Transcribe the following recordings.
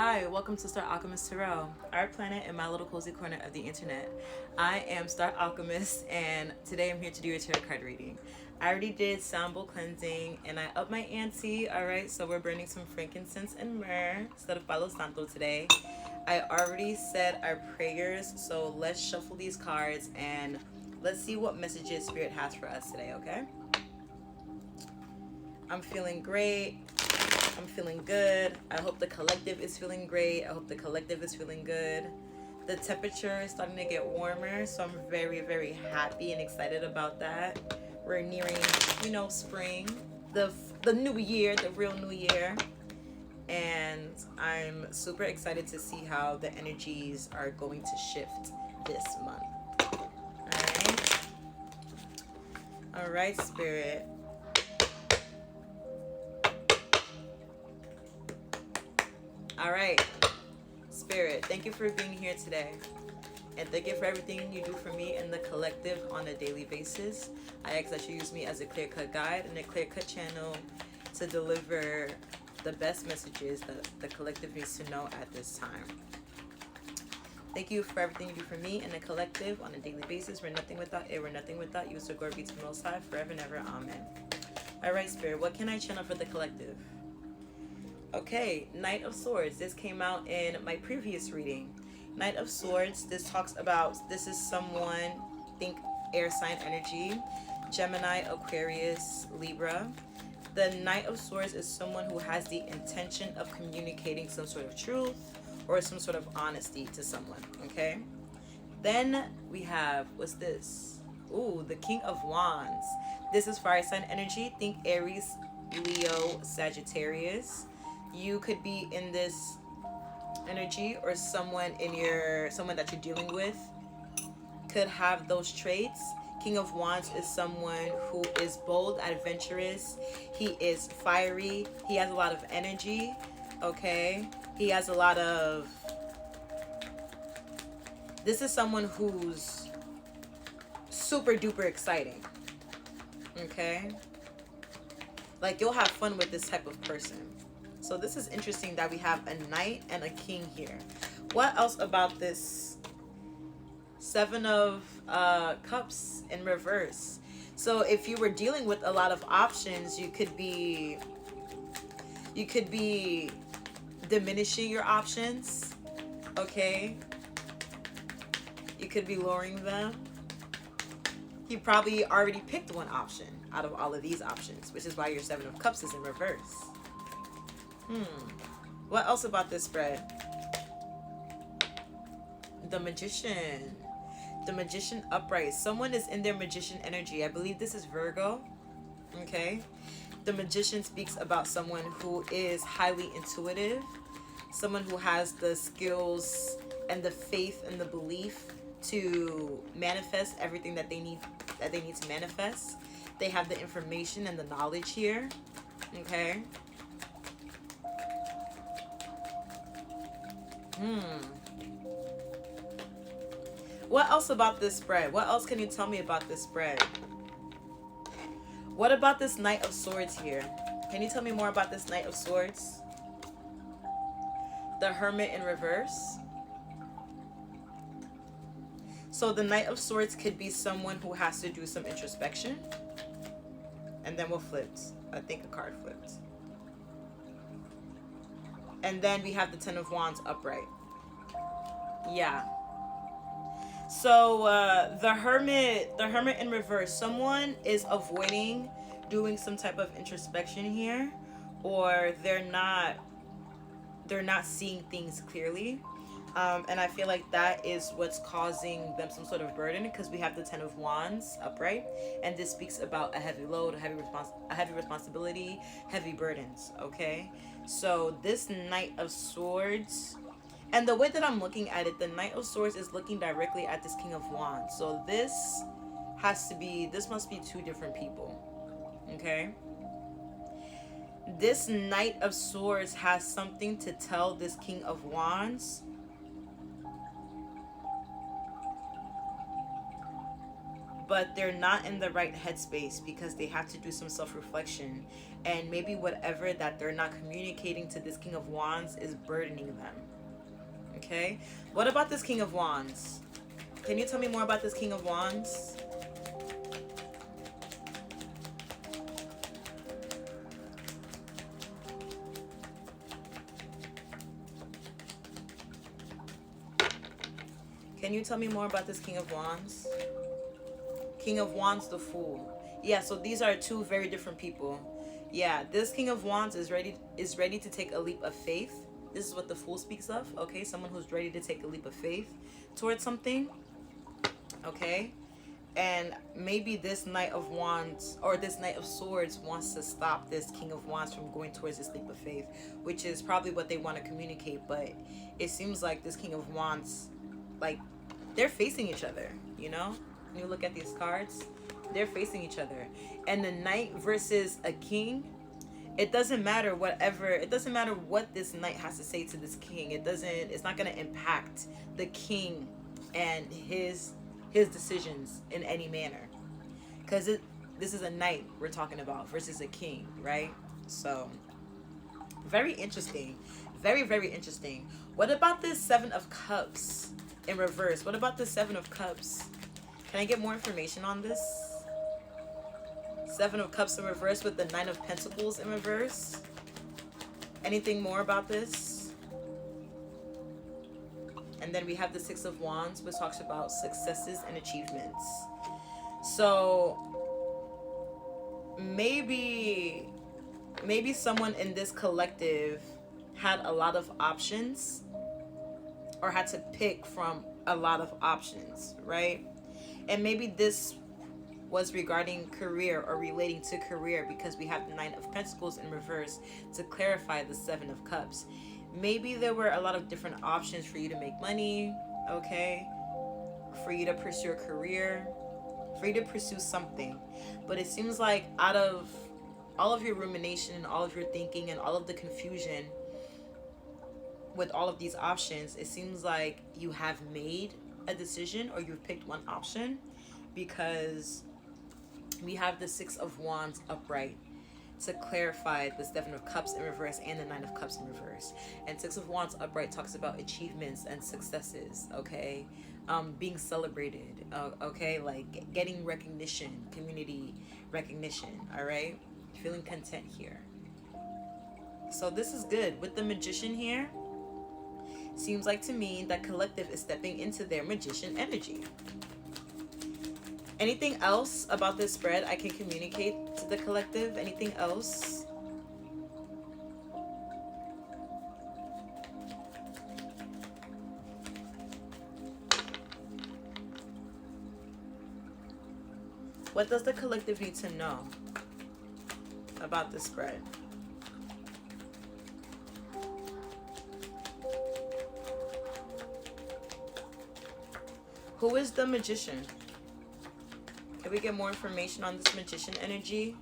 Hi, welcome to Star Alchemist Tarot, our planet and my little cozy corner of the internet. I am Star Alchemist, and today I'm here to do a tarot card reading. I already did sound bowl cleansing, and I upped my ante. All right, so we're burning some frankincense and myrrh instead of Palo Santo today. I already said our prayers, so let's shuffle these cards and let's see what messages Spirit has for us today. Okay. I'm feeling great. I'm feeling good. I hope the collective is feeling great. I hope the collective is feeling good. The temperature is starting to get warmer, so I'm very, very happy and excited about that. We're nearing, spring, the new year, the real new year. And I'm super excited to see how the energies are going to shift this month. All right, Spirit. All right, Spirit, thank you for being here today. And thank you for everything you do for me and the collective on a daily basis. I ask that you use me as a clear-cut guide and a clear-cut channel to deliver the best messages that the collective needs to know at this time. Thank you for everything you do for me and the collective on a daily basis. We're nothing without it. We're nothing without you. So glory be to the Most High forever and ever. Amen. All right, Spirit, what can I channel for the collective? Okay, Knight of Swords. This came out in my previous reading. Knight of Swords, this is someone, think air sign energy, Gemini, Aquarius, Libra. The Knight of Swords is someone who has the intention of communicating some sort of truth or some sort of honesty to someone, okay? Then we have, what's this? Ooh, the King of Wands. This is fire sign energy. Think Aries, Leo, Sagittarius. You could be in this energy, or someone that you're dealing with could have those traits. King of Wands is someone who is bold, adventurous. He is fiery. He has a lot of energy. Okay, he has a lot of. This is someone who's super duper exciting. Okay, like you'll have fun with this type of person. So this is interesting that we have a knight and a king here. What else about this? Seven of Cups in reverse. So if you were dealing with a lot of options, you could be diminishing your options. Okay. You could be lowering them. You probably already picked one option out of all of these options, which is why your Seven of Cups is in reverse. What else about this spread? The Magician. The Magician upright. Someone is in their Magician energy. I believe this is Virgo. Okay. The Magician speaks about someone who is highly intuitive. Someone who has the skills and the faith and the belief to manifest everything that they need to manifest. They have the information and the knowledge here. Okay. What else about this spread? What else can you tell me about this spread? What about this Knight of Swords here? Can you tell me more about this Knight of Swords? The Hermit in reverse. So the Knight of Swords could be someone who has to do some introspection. And then what flipped? I think a card flipped. And then we have the Ten of Wands upright. Yeah. So the Hermit in reverse. Someone is avoiding doing some type of introspection here, or they're not seeing things clearly. And I feel like that is what's causing them some sort of burden, because we have the Ten of Wands upright, and this speaks about a heavy load, a heavy responsibility, heavy burdens. Okay, so this Knight of Swords, and the way that I'm looking at it, the Knight of Swords is looking directly at this King of Wands. So this must be two different people. Okay. This Knight of Swords has something to tell this King of Wands. but they're not in the right headspace because they have to do some self-reflection, and maybe whatever that they're not communicating to this King of Wands is burdening them. Okay, what about this King of Wands? Can you tell me more about this King of Wands? Can you tell me more about this King of Wands? King of Wands, the Fool. Yeah, so these are two very different people. Yeah, this King of Wands is ready to take a leap of faith. This is what the Fool speaks of. Okay, someone who's ready to take a leap of faith towards something. Okay, and maybe this Knight of Wands or this Knight of Swords wants to stop this King of Wands from going towards this leap of faith, which is probably what they want to communicate. But it seems like this King of Wands, like, they're facing each other, you know? When you look at these cards, they're facing each other. And the Knight versus a King, it doesn't matter what this Knight has to say to this King. It's not going to impact the King and his decisions in any manner, because this is a Knight we're talking about versus a King, right? So very interesting, very, very interesting. What about this Seven of Cups in reverse? What about the Seven of Cups? Can I get more information on this? Seven of Cups in reverse with the Nine of Pentacles in reverse. Anything more about this? And then we have the Six of Wands, which talks about successes and achievements. So maybe someone in this collective had a lot of options, or had to pick from a lot of options, right? And maybe this was regarding career or relating to career, because we have the Nine of Pentacles in reverse to clarify the Seven of Cups. Maybe there were a lot of different options for you to make money, okay? For you to pursue a career, for you to pursue something. But it seems like out of all of your rumination and all of your thinking and all of the confusion with all of these options, it seems like you have made a decision, or you've picked one option, because we have the Six of Wands upright to clarify the Seven of Cups in reverse and the Nine of Cups in reverse. And Six of Wands upright talks about achievements and successes, okay? Being celebrated, okay? Like getting recognition, community recognition, all right? Feeling content here. So this is good. With the Magician here, seems like to me that collective is stepping into their magician energy. Anything else about this spread I can communicate to the collective? Anything else? What does the collective need to know about this spread? Who is the Magician? Can we get more information on this Magician energy?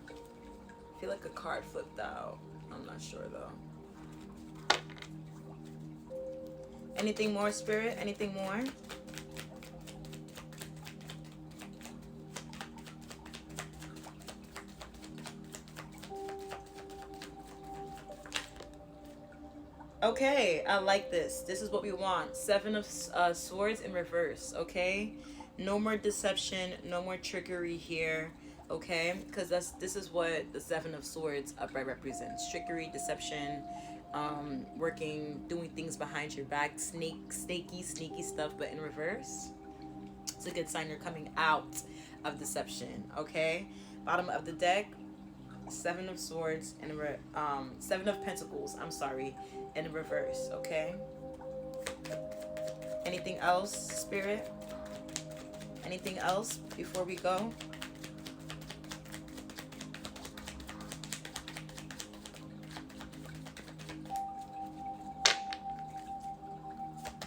I feel like a card flipped out. I'm not sure though. Anything more, Spirit? Anything more? Okay, I like this. This is what we want. Seven of Swords in reverse, okay? No more deception, no more trickery here, okay? Because this is what the Seven of Swords upright represents. Trickery, deception, doing things behind your back, sneaky stuff, but in reverse. It's a good sign you're coming out of deception, okay? Bottom of the deck, Seven of Swords and Seven of Pentacles, I'm sorry, in reverse, okay? Anything else, Spirit? Anything else before we go?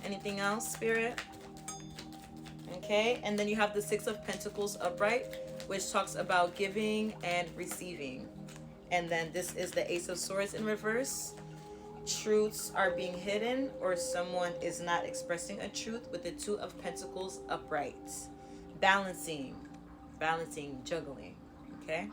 Anything else, Spirit? Okay, and then you have the Six of Pentacles upright, which talks about giving and receiving. And then this is the Ace of Swords in reverse. truths are being hidden, or someone is not expressing a truth with the Two of Pentacles upright. Balancing, juggling. Okay.